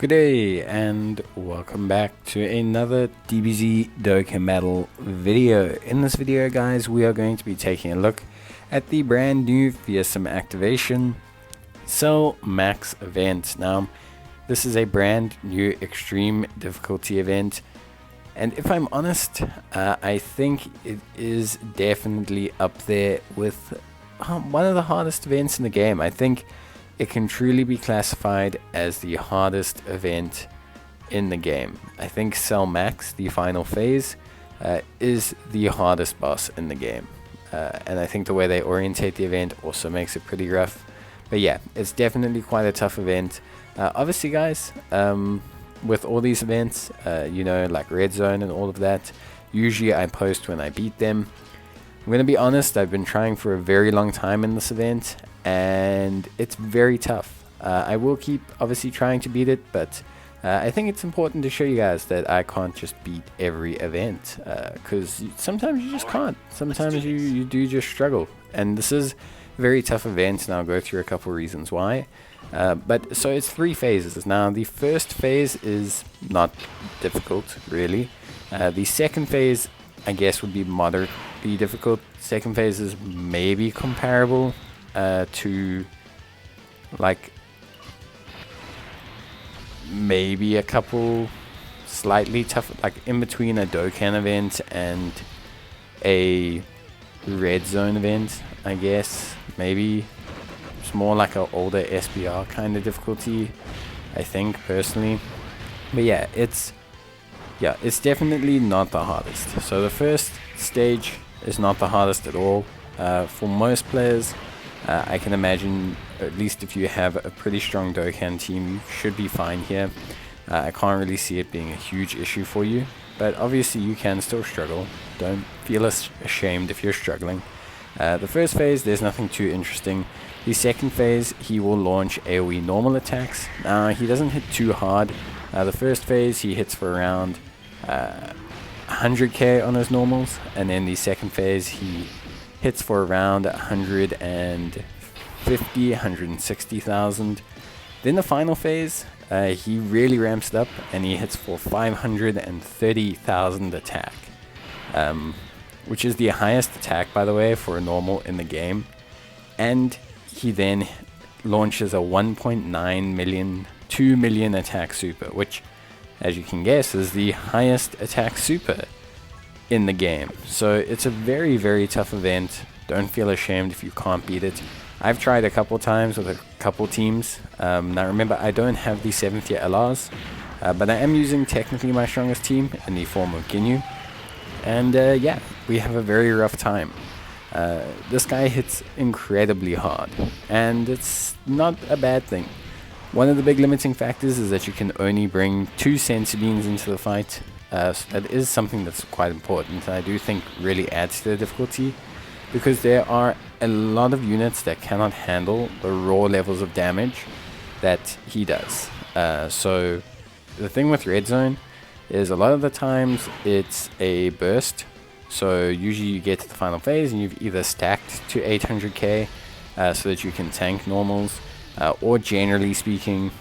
Good day and welcome back to another DBZ Dokkan battle video. In this video guys, we are going to be taking a look at the brand new Fearsome Activation Cell Max event. Now this is a brand new extreme difficulty event, and if I'm honest, I think it is definitely up there with one of the hardest events in the game. I think it can truly be classified as the hardest event in the game. I think Cell Max, the final phase, is the hardest boss in the game. And I think the way they orientate the event also makes it pretty rough. But yeah, it's definitely quite a tough event. Obviously guys, with all these events, you know, like Red Zone and all of that, usually I post when I beat them. I'm going to be honest, I've been trying for a very long time in this event, and it's very tough. I will keep obviously trying to beat it, but I think it's important to show you guys that I can't just beat every event, because sometimes you just can't. Sometimes you do just struggle, and this is a very tough event, and I'll go through a couple reasons why. But so it's 3 phases. Now the first phase is not difficult really. The second phase I guess would be moderately difficult. Second phase is maybe comparable to like maybe a couple slightly tough, like in between a Dokkan event and a Red Zone event, I guess. Maybe it's more like an older SBR kind of difficulty, I think personally. But yeah, it's definitely not the hardest. So the first stage is not the hardest at all. For most players, I can imagine, at least if you have a pretty strong Dokkan team, you should be fine here. I can't really see it being a huge issue for you, but obviously you can still struggle. Don't feel ashamed if you're struggling. The first phase, there's nothing too interesting. The second phase, he will launch AoE normal attacks. Now he doesn't hit too hard. The first phase he hits for around 100k on his normals, and then the second phase he hits for around 160,000. Then the final phase, he really ramps it up and he hits for 530,000 attack, which is the highest attack, by the way, for a normal in the game. And he then launches a 1.9 million, 2 million attack super, which, as you can guess, is the highest attack super in the game. So it's a very, very tough event. Don't feel ashamed if you can't beat it. I've tried a couple times with a couple teams. Now remember, I don't have the 7th year LRs, but I am using technically my strongest team in the form of Ginyu. And yeah, we have a very rough time. This guy hits incredibly hard, and it's not a bad thing. One of the big limiting factors is that you can only bring 2 Senzu Beans into the fight. So that is something that's quite important, and I do think really adds to the difficulty, because there are a lot of units that cannot handle the raw levels of damage that he does. So the thing with Red Zone is a lot of the times it's a burst. So usually you get to the final phase and you've either stacked to 800k so that you can tank normals, or generally speaking,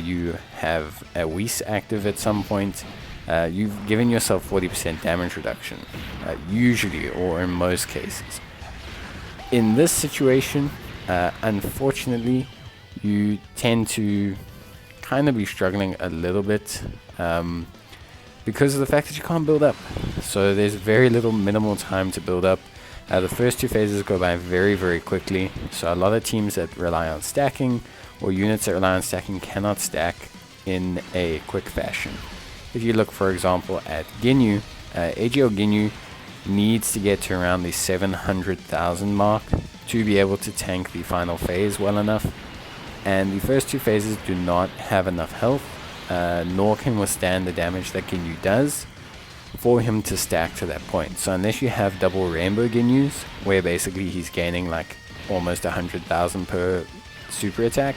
you have a Whis active at some point. You've given yourself 40% damage reduction, usually, or in most cases. In this situation, unfortunately, you tend to kind of be struggling a little bit because of the fact that you can't build up. So there's very minimal time to build up. The first 2 phases go by very, very quickly. So a lot of teams that rely on stacking, or units that rely on stacking, cannot stack in a quick fashion. If you look, for example, at Ginyu, AGL Ginyu needs to get to around the 700,000 mark to be able to tank the final phase well enough. And the first 2 phases do not have enough health, nor can withstand the damage that Ginyu does for him to stack to that point. So unless you have double rainbow Ginyus, where basically he's gaining like almost 100,000 per super attack,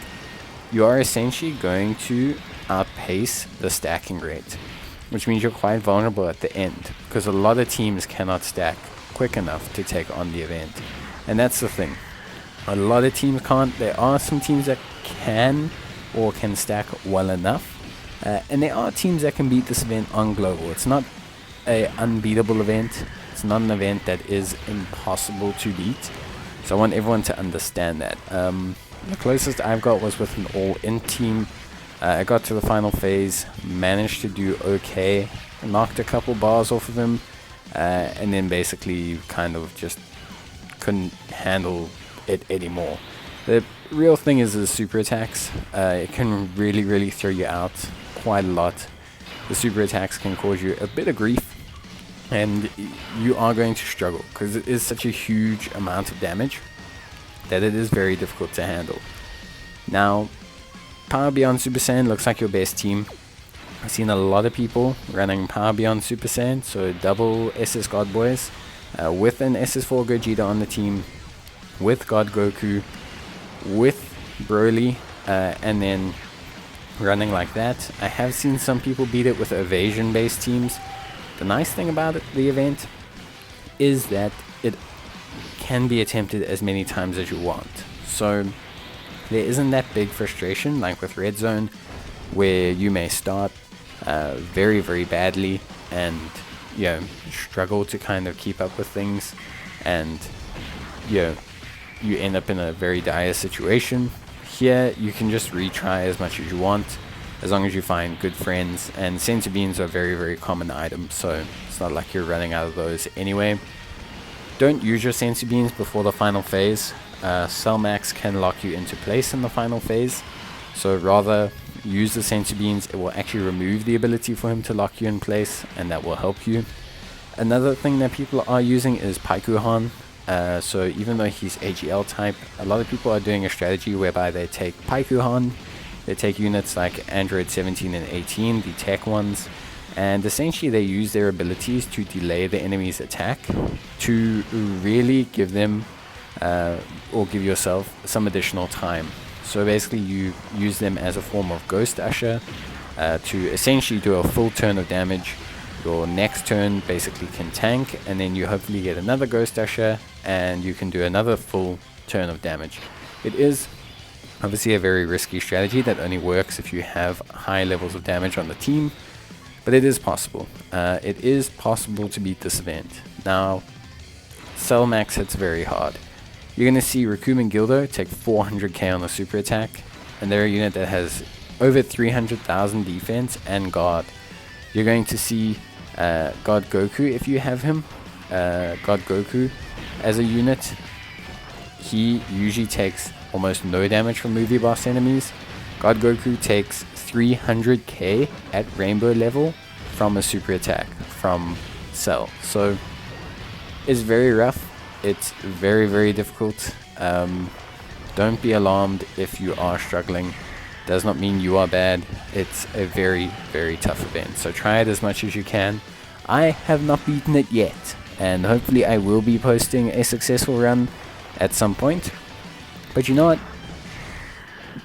you are essentially going to outpace the stacking rate, which means you're quite vulnerable at the end, because a lot of teams cannot stack quick enough to take on the event. And that's the thing, a lot of teams can't. There are some teams that can or can stack well enough, And there are teams that can beat this event on global. It's not a unbeatable event. It's not an event that is impossible to beat. So I want everyone to understand that. The closest I've got was with an all-in team. I got to the final phase, managed to do okay, knocked a couple bars off of him, and then basically kind of just couldn't handle it anymore. The real thing is the super attacks. It can really throw you out quite a lot. The super attacks can cause you a bit of grief, and you are going to struggle because it is such a huge amount of damage that it is very difficult to handle. Now, Power Beyond Super Saiyan looks like your best team. I've seen a lot of people running Power Beyond Super Saiyan, so double SS God Boys, with an SS4 Gogeta on the team, with God Goku, with Broly, and then running like that. I have seen some people beat it with evasion based teams. The nice thing about the event is that it can be attempted as many times as you want. So there isn't that big frustration like with Red Zone, where you may start very badly and struggle to kind of keep up with things, and you end up in a very dire situation. Here you can just retry as much as you want, as long as you find good friends, and Senzu Beans are very common items, so it's not like you're running out of those anyway. Don't use your Senzu Beans before the final phase. Cell Max can lock you into place in the final phase, so rather use the Senzu Beans. It will actually remove the ability for him to lock you in place, and that will help you. Another thing that people are using is Paikuhan. So even though he's AGL type, a lot of people are doing a strategy whereby they take Paikuhan, they take units like Android 17 and 18, the tech ones, and essentially they use their abilities to delay the enemy's attack to really give them or give yourself some additional time. So basically you use them as a form of Ghost Usher to essentially do a full turn of damage. Your next turn basically can tank, and then you hopefully get another Ghost Usher and you can do another full turn of damage. It is obviously a very risky strategy that only works if you have high levels of damage on the team, but it is possible. It is possible to beat this event. Now, Cell Max hits very hard. You're going to see Raccoon and Gildo take 400k on the super attack, and they're a unit that has over 300,000 defense and guard. You're going to see God Goku, if you have him, God Goku as a unit. He usually takes almost no damage from movie boss enemies. God Goku takes 300k at rainbow level from a super attack from Cell. So it's very rough. It's very difficult. Don't be alarmed if you are struggling. Does not mean you are bad. It's a very tough event. So try it as much as you can. I have not beaten it yet, and hopefully I will be posting a successful run at some point. But you know what?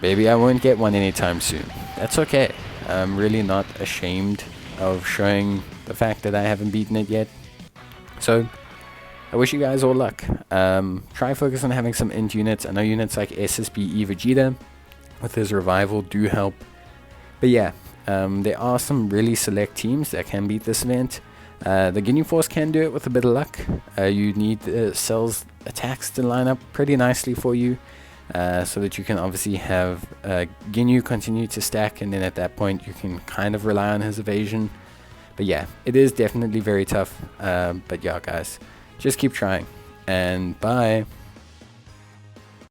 Maybe I won't get one anytime soon. That's okay. I'm really not ashamed of showing the fact that I haven't beaten it yet. So I wish you guys all luck. Try focus on having some int units. I know units like SSBE Vegeta with his revival do help. But yeah, there are some really select teams that can beat this event. The Ginyu Force can do it with a bit of luck. You need the Cell's attacks to line up pretty nicely for you, so that you can obviously have Ginyu continue to stack, and then at that point you can kind of rely on his evasion. But yeah, it is definitely very tough. But yeah, guys, just keep trying, and bye.